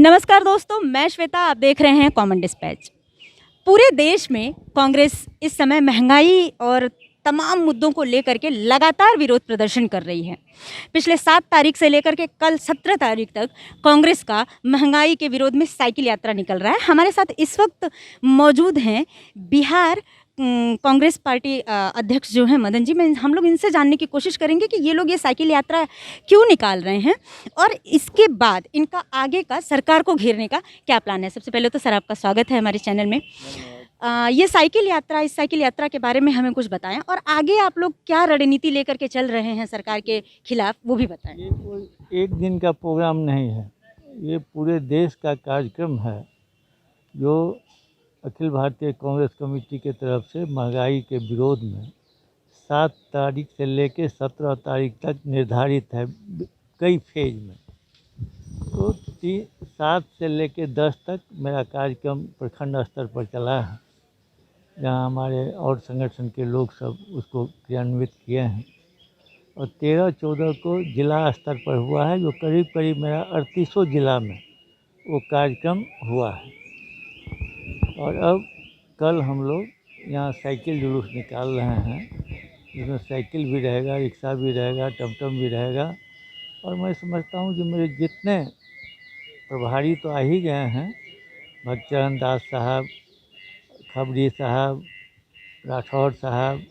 नमस्कार दोस्तों, मैं श्वेता। आप देख रहे हैं कॉमन डिस्पैच। पूरे देश में कांग्रेस इस समय महंगाई और तमाम मुद्दों को लेकर के लगातार विरोध प्रदर्शन कर रही है। पिछले 7 तारीख से लेकर के कल 17 तारीख तक कांग्रेस का महंगाई के विरोध में साइकिल यात्रा निकल रहा है। हमारे साथ इस वक्त मौजूद हैं बिहार कांग्रेस पार्टी अध्यक्ष जो हैं मदन जी। हम लोग इनसे जानने की कोशिश करेंगे कि ये लोग ये साइकिल यात्रा क्यों निकाल रहे हैं और इसके बाद इनका आगे का सरकार को घेरने का क्या प्लान है। सबसे पहले तो सर, आपका स्वागत है हमारे चैनल में। ये इस साइकिल यात्रा के बारे में हमें कुछ बताएं और आगे आप लोग क्या रणनीति लेकर के चल रहे हैं सरकार के खिलाफ, वो भी बताएं। ये कोई एक दिन का प्रोग्राम नहीं है, ये पूरे देश का कार्यक्रम है जो अखिल भारतीय कांग्रेस कमेटी के तरफ से महंगाई के विरोध में 7 तारीख से लेकर 17 तारीख तक निर्धारित है कई फेज में। तो 7 से लेकर 10 तक मेरा कार्यक्रम प्रखंड स्तर पर चला है, जहां हमारे और संगठन के लोग सब उसको क्रियान्वित किए हैं। और 13-14 को जिला स्तर पर हुआ है, जो करीब करीब मेरा 3800 जिला में वो कार्यक्रम हुआ है। और अब कल हम लोग यहाँ साइकिल जुलूस निकाल रहे हैं, जिसमें साइकिल भी रहेगा, रिक्शा भी रहेगा, टमटम भी रहेगा। और मैं समझता हूँ कि मेरे जितने प्रभारी तो आ ही गए हैं, भगचरण दास साहब, खबरी साहब, राठौर साहब,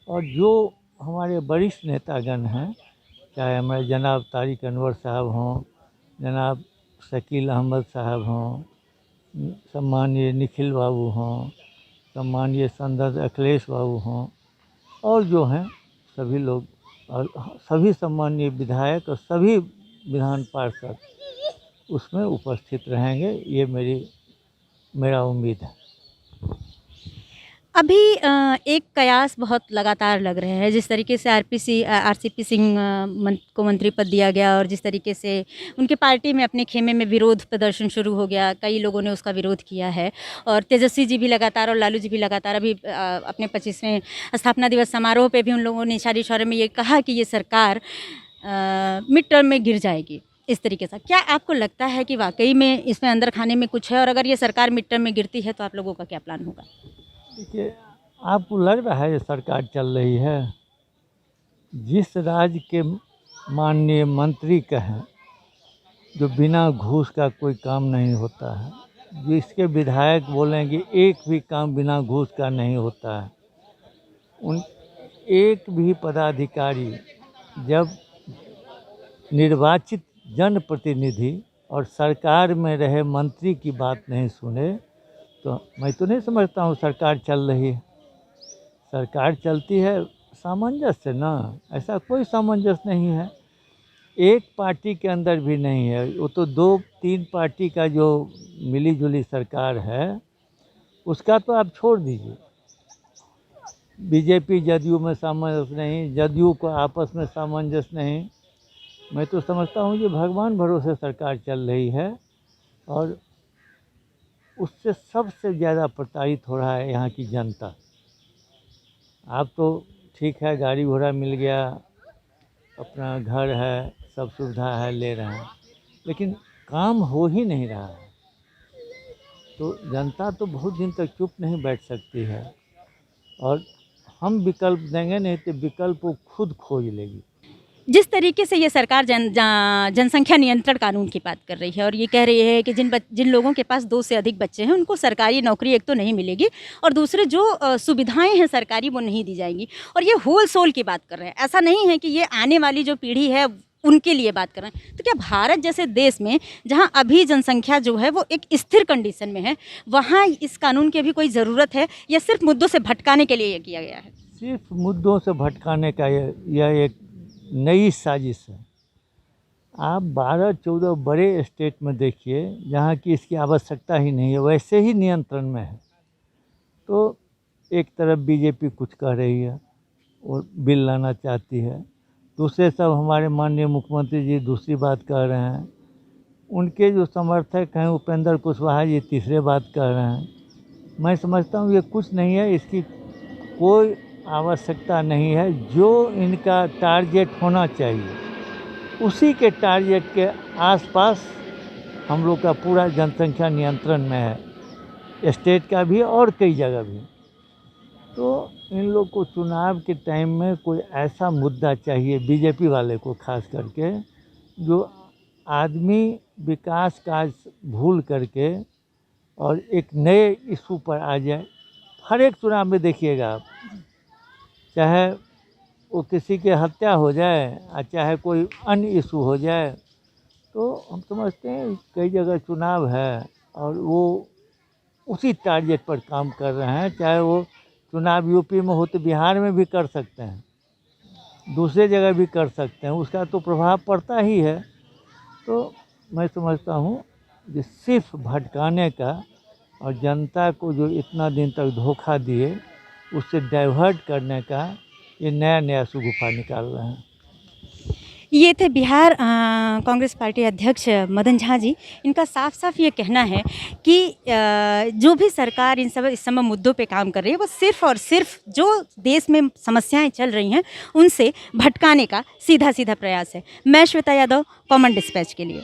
और जो हमारे वरिष्ठ नेतागण हैं, चाहे हमारे जनाब तारिक अनवर साहब हों, जनाब शकील अहमद साहब हों, सम्माननीय निखिल बाबू हों, सम्माननीय संसद अखिलेश बाबू हों, और जो हैं सभी लोग, और सभी सम्माननीय विधायक और सभी विधान पार्षद उसमें उपस्थित रहेंगे, ये मेरा उम्मीद है। अभी एक कयास बहुत लगातार लग रहे हैं। जिस तरीके से आरसीपी सिंह को मंत्री पद दिया गया और जिस तरीके से उनके पार्टी में अपने खेमे में विरोध प्रदर्शन शुरू हो गया, कई लोगों ने उसका विरोध किया है। और तेजस्वी जी भी लगातार और लालू जी भी लगातार अभी अपने 25वें स्थापना दिवस समारोह पे भी उन लोगों ने इशारे इशारे में ये कहा कि ये सरकार मिड टर्म में गिर जाएगी। इस तरीके से क्या आपको लगता है कि वाकई में इसमें अंदर खाने में कुछ है, और अगर ये सरकार मिड टर्म में गिरती है तो आप लोगों का क्या प्लान होगा? देखिए, आपको लग रहा है ये सरकार चल रही है? जिस राज्य के माननीय मंत्री कहें जो बिना घूस का कोई काम नहीं होता है, जिसके विधायक बोलेंगे एक भी काम बिना घूस का नहीं होता है, उन एक भी पदाधिकारी जब निर्वाचित जनप्रतिनिधि और सरकार में रहे मंत्री की बात नहीं सुने, तो मैं तो नहीं समझता हूँ सरकार चल रही है। सरकार चलती है सामंजस्य से ना, ऐसा कोई सामंजस्य नहीं है, एक पार्टी के अंदर भी नहीं है। वो तो 2-3 पार्टी का जो मिली जुली सरकार है उसका तो आप छोड़ दीजिए। बीजेपी जदयू में सामंजस्य नहीं, जदयू को आपस में सामंजस्य नहीं। मैं तो समझता हूँ कि भगवान भरोसे सरकार चल रही है, और उससे सबसे ज़्यादा प्रताड़ित हो रहा है यहाँ की जनता। आप तो ठीक है, गाड़ी घोड़ा मिल गया, अपना घर है, सब सुविधा है, ले रहे हैं, लेकिन काम हो ही नहीं रहा है। तो जनता तो बहुत दिन तक चुप नहीं बैठ सकती है, और हम विकल्प देंगे नहीं तो विकल्प वो खुद खोज लेगी। जिस तरीके से ये सरकार जनसंख्या नियंत्रण कानून की बात कर रही है और ये कह रही है कि जिन लोगों के पास 2 से अधिक बच्चे हैं उनको सरकारी नौकरी एक तो नहीं मिलेगी, और दूसरे जो सुविधाएं हैं सरकारी वो नहीं दी जाएंगी, और ये होल सोल की बात कर रहे हैं। ऐसा नहीं है कि ये आने वाली जो पीढ़ी है उनके लिए बात कर रहे हैं। तो क्या भारत जैसे देश में, जहाँ अभी जनसंख्या जो है वो एक स्थिर कंडीशन में है, वहाँ इस कानून की भी कोई ज़रूरत है या सिर्फ मुद्दों से भटकाने के लिए ये किया गया है? सिर्फ मुद्दों से भटकाने का यह एक नई साजिश है। आप 12-14 बड़े स्टेट में देखिए जहाँ की इसकी आवश्यकता ही नहीं है, वैसे ही नियंत्रण में है। तो एक तरफ बीजेपी कुछ कह रही है और बिल लाना चाहती है, दूसरे सब हमारे माननीय मुख्यमंत्री जी दूसरी बात कह रहे हैं, उनके जो समर्थक हैं उपेंद्र कुशवाहा जी तीसरे बात कह रहे हैं। मैं समझता हूँ ये कुछ नहीं है, इसकी कोई आवश्यकता नहीं है। जो इनका टारगेट होना चाहिए उसी के टारगेट के आसपास हम लोग का पूरा जनसंख्या नियंत्रण में है, स्टेट का भी और कई जगह भी। तो इन लोग को चुनाव के टाइम में कोई ऐसा मुद्दा चाहिए, बीजेपी वाले को खास करके, जो आदमी विकास काज भूल करके और एक नए इशू पर आ जाए। हर एक चुनाव में देखिएगा आप, चाहे वो किसी के हत्या हो जाए और चाहे कोई अन्य इशू हो जाए, तो हम समझते हैं कई जगह चुनाव है और वो उसी टारगेट पर काम कर रहे हैं। चाहे वो चुनाव यूपी में हो तो बिहार में भी कर सकते हैं, दूसरे जगह भी कर सकते हैं, उसका तो प्रभाव पड़ता ही है। तो मैं समझता हूँ कि सिर्फ भटकाने का और जनता को जो इतना दिन तक धोखा दिए उससे डाइवर्ट करने का ये नया नया शगुफा निकाल रहे हैं। ये थे बिहार कांग्रेस पार्टी अध्यक्ष मदन झा जी। इनका साफ साफ ये कहना है कि जो भी सरकार इस समय मुद्दों पे काम कर रही है वो सिर्फ और सिर्फ जो देश में समस्याएं चल रही हैं उनसे भटकाने का सीधा सीधा प्रयास है। मैं श्वेता यादव, कॉमन डिस्पैच के लिए।